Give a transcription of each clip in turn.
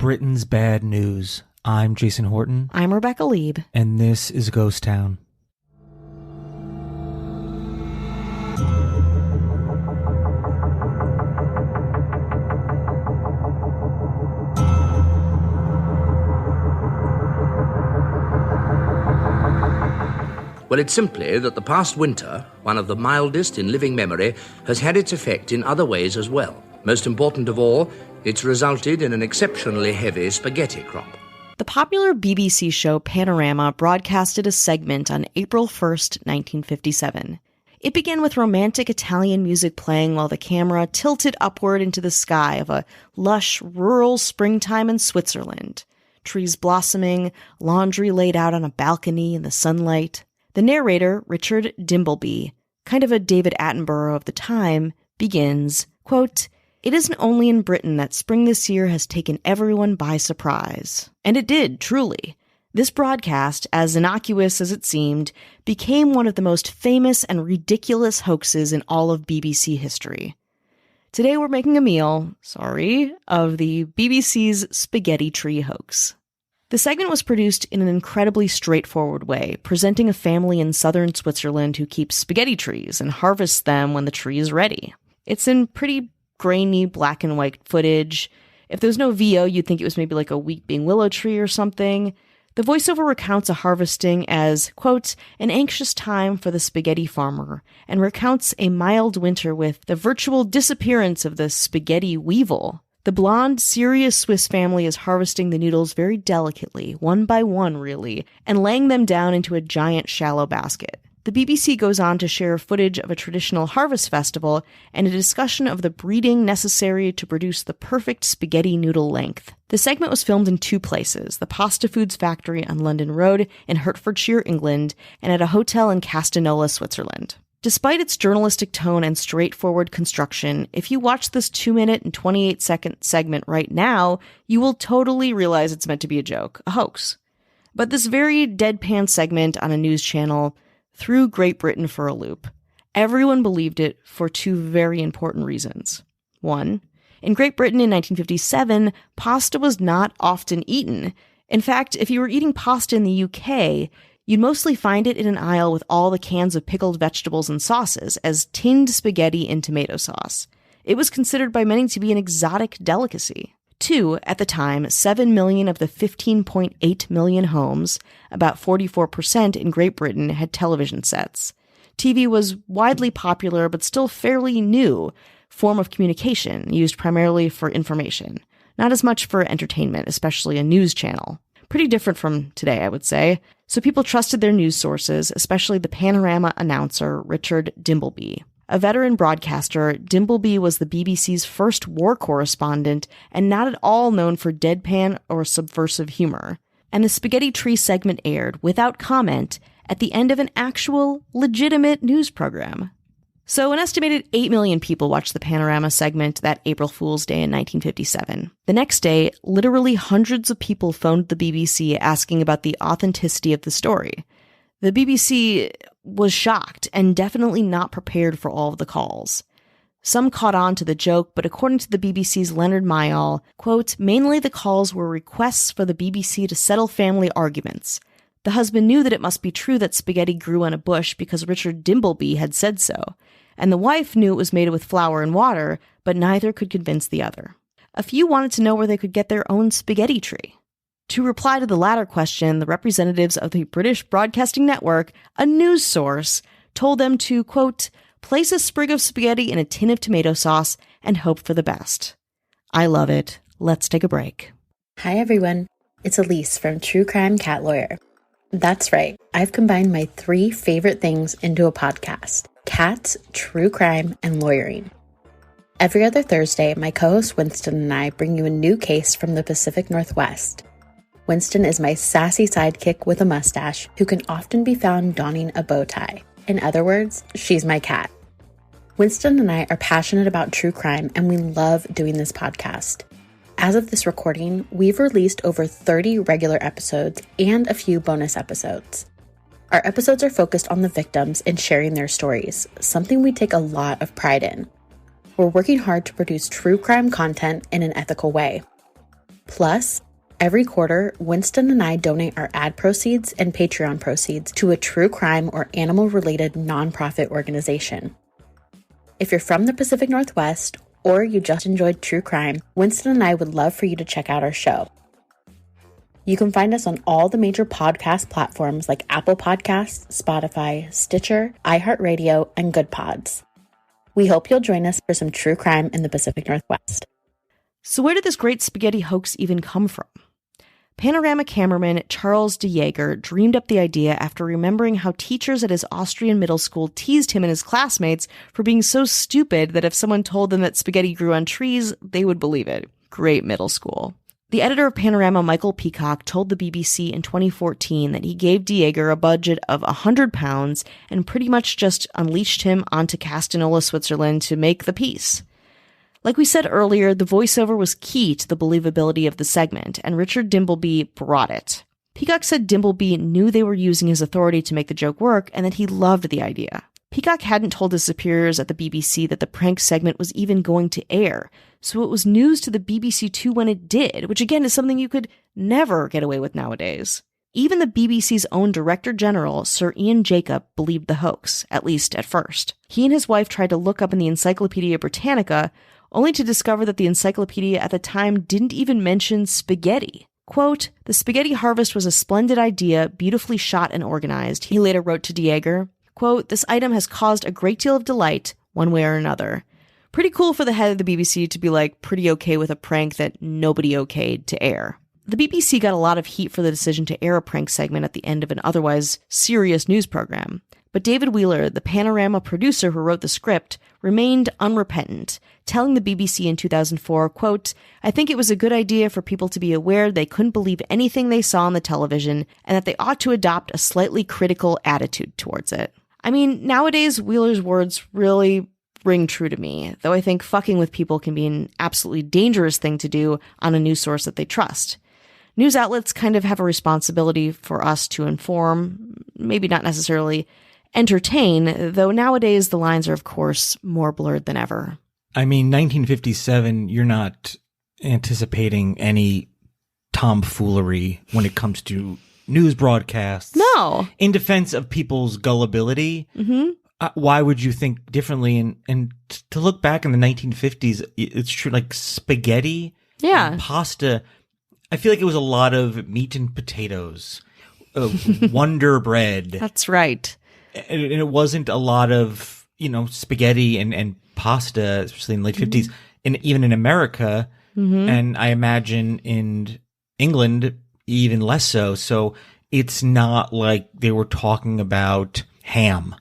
Britain's bad news. I'm Jason Horton. I'm Rebecca Lieb. And this is Ghost Town. Well, it's simply that the past winter, one of the mildest in living memory, has had its effect in other ways as well. Most important of all, it's resulted in an exceptionally heavy spaghetti crop. The popular BBC show Panorama broadcasted a segment on April 1st, 1957. It began with romantic Italian music playing while the camera tilted upward into the sky of a lush, rural springtime in Switzerland. Trees blossoming, laundry laid out on a balcony in the sunlight. The narrator, Richard Dimbleby, kind of a David Attenborough of the time, begins, quote, "It isn't only in Britain that spring this year has taken everyone by surprise." And it did, truly. This broadcast, as innocuous as it seemed, became one of the most famous and ridiculous hoaxes in all of BBC history. Today we're making a meal, of the BBC's spaghetti tree hoax. The segment was produced in an incredibly straightforward way, presenting a family in southern Switzerland who keeps spaghetti trees and harvests them when the tree is ready. It's in pretty grainy black and white footage. If there was no VO, you'd think it was maybe like a weeping willow tree or something. The voiceover recounts a harvesting as, quote, "an anxious time for the spaghetti farmer," and recounts a mild winter with the virtual disappearance of the spaghetti weevil. The blonde, serious Swiss family is harvesting the noodles very delicately, one by one really, and laying them down into a giant shallow basket. The BBC goes on to share footage of a traditional harvest festival and a discussion of the breeding necessary to produce the perfect spaghetti noodle length. The segment was filmed in two places, the Pasta Foods factory on London Road in Hertfordshire, England, and at a hotel in Castanola, Switzerland. Despite its journalistic tone and straightforward construction, if you watch this 2-minute and 28-second segment right now, you will totally realize it's meant to be a joke, a hoax. But this very deadpan segment on a news channel threw Great Britain for a loop. Everyone believed it for two very important reasons. One, in Great Britain in 1957, pasta was not often eaten. In fact, if you were eating pasta in the UK, you'd mostly find it in an aisle with all the cans of pickled vegetables and sauces as tinned spaghetti in tomato sauce. It was considered by many to be an exotic delicacy. Two, at the time, 7 million of the 15.8 million homes, about 44% in Great Britain, had television sets. TV was widely popular but still fairly new form of communication, used primarily for information, not as much for entertainment, especially a news channel. Pretty different from today, I would say. So people trusted their news sources, especially the Panorama announcer, Richard Dimbleby. A veteran broadcaster, Dimbleby was the BBC's first war correspondent and not at all known for deadpan or subversive humor. And the Spaghetti Tree segment aired, without comment, at the end of an actual, legitimate news program. So an estimated 8 million people watched the Panorama segment that April Fool's Day in 1957. The next day, literally hundreds of people phoned the BBC asking about the authenticity of the story. The BBC was shocked and definitely not prepared for all of the calls. Some caught on to the joke, but according to the BBC's Leonard Mayall, quote, "mainly the calls were requests for the BBC to settle family arguments. The husband knew that it must be true that spaghetti grew on a bush because Richard Dimbleby had said so. And the wife knew it was made with flour and water, but neither could convince the other. A few wanted to know where they could get their own spaghetti tree." To reply to the latter question, the representatives of the British Broadcasting Network, a news source, told them to, quote, "place a sprig of spaghetti in a tin of tomato sauce and hope for the best." I love it. Let's take a break. Hi everyone, it's Elise from True Crime Cat Lawyer. That's right, I've combined my 3 favorite things into a podcast: cats, true crime, and lawyering. Every other Thursday, my co-host Winston and I bring you a new case from the Pacific Northwest. Winston is my sassy sidekick with a mustache who can often be found donning a bow tie. In other words, she's my cat. Winston and I are passionate about true crime and we love doing this podcast. As of this recording, we've released over 30 regular episodes and a few bonus episodes. Our episodes are focused on the victims and sharing their stories, something we take a lot of pride in. We're working hard to produce true crime content in an ethical way. Plus, every quarter, Winston and I donate our ad proceeds and Patreon proceeds to a true crime or animal-related nonprofit organization. If you're from the Pacific Northwest or you just enjoyed true crime, Winston and I would love for you to check out our show. You can find us on all the major podcast platforms like Apple Podcasts, Spotify, Stitcher, iHeartRadio, and Good Pods. We hope you'll join us for some true crime in the Pacific Northwest. So where did this great spaghetti hoax even come from? Panorama cameraman Charles de Jager dreamed up the idea after remembering how teachers at his Austrian middle school teased him and his classmates for being so stupid that if someone told them that spaghetti grew on trees, they would believe it. Great middle school. The editor of Panorama, Michael Peacock, told the BBC in 2014 that he gave de Jager a budget of £100 and pretty much just unleashed him onto Castanola, Switzerland to make the piece. Like we said earlier, the voiceover was key to the believability of the segment, and Richard Dimbleby brought it. Peacock said Dimbleby knew they were using his authority to make the joke work and that he loved the idea. Peacock hadn't told his superiors at the BBC that the prank segment was even going to air, so it was news to the BBC Two when it did, which again is something you could never get away with nowadays. Even the BBC's own Director General, Sir Ian Jacob, believed the hoax, at least at first. He and his wife tried to look up in the Encyclopedia Britannica, only to discover that the encyclopedia at the time didn't even mention spaghetti. Quote, "The spaghetti harvest was a splendid idea, beautifully shot and organized," he later wrote to de Jager. Quote, "This item has caused a great deal of delight, one way or another." Pretty cool for the head of the BBC to be pretty okay with a prank that nobody okayed to air. The BBC got a lot of heat for the decision to air a prank segment at the end of an otherwise serious news program. But David Wheeler, the Panorama producer who wrote the script, remained unrepentant, telling the BBC in 2004, quote, "I think it was a good idea for people to be aware they couldn't believe anything they saw on the television and that they ought to adopt a slightly critical attitude towards it." I mean, nowadays, Wheeler's words really ring true to me, though I think fucking with people can be an absolutely dangerous thing to do on a news source that they trust. News outlets kind of have a responsibility for us to inform, maybe not necessarily entertain, though nowadays the lines are, of course, more blurred than ever. I mean, 1957, you're not anticipating any tomfoolery when it comes to news broadcasts. No. In defense of people's gullibility, why would you think differently? And to look back in the 1950s, it's true, spaghetti and pasta, I feel like it was a lot of meat and potatoes, Wonder Bread. That's right. And it wasn't a lot of, spaghetti and pasta, especially in the late 50s, and even in America, and I imagine in England, even less so. So it's not like they were talking about ham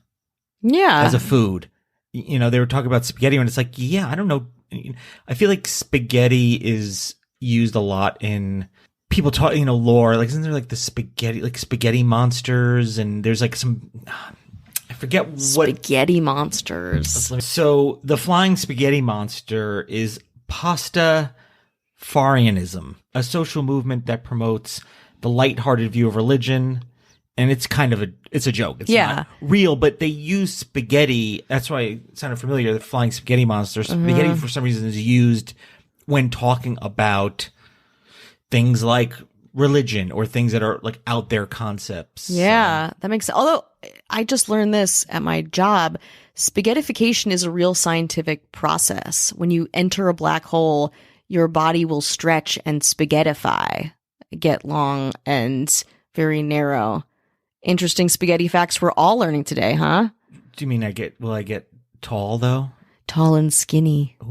as a food. They were talking about spaghetti, and it's I don't know. I feel like spaghetti is used a lot in people talk, lore. Isn't there the spaghetti monsters, and there's some, I forget what. Spaghetti monsters. So the flying spaghetti monster is Pastafarianism, a social movement that promotes the lighthearted view of religion. And it's it's a joke. It's not real, but they use spaghetti. That's why it sounded familiar. The flying spaghetti monster. Spaghetti, for some reason, is used when talking about things like religion or things that are out there concepts. Yeah, that makes sense. Although I just learned this at my job, spaghettification is a real scientific process. When you enter a black hole, your body will stretch and spaghettify, get long and very narrow. Interesting spaghetti facts we're all learning today, huh? Do you mean will I get tall though? Tall and skinny. Ooh.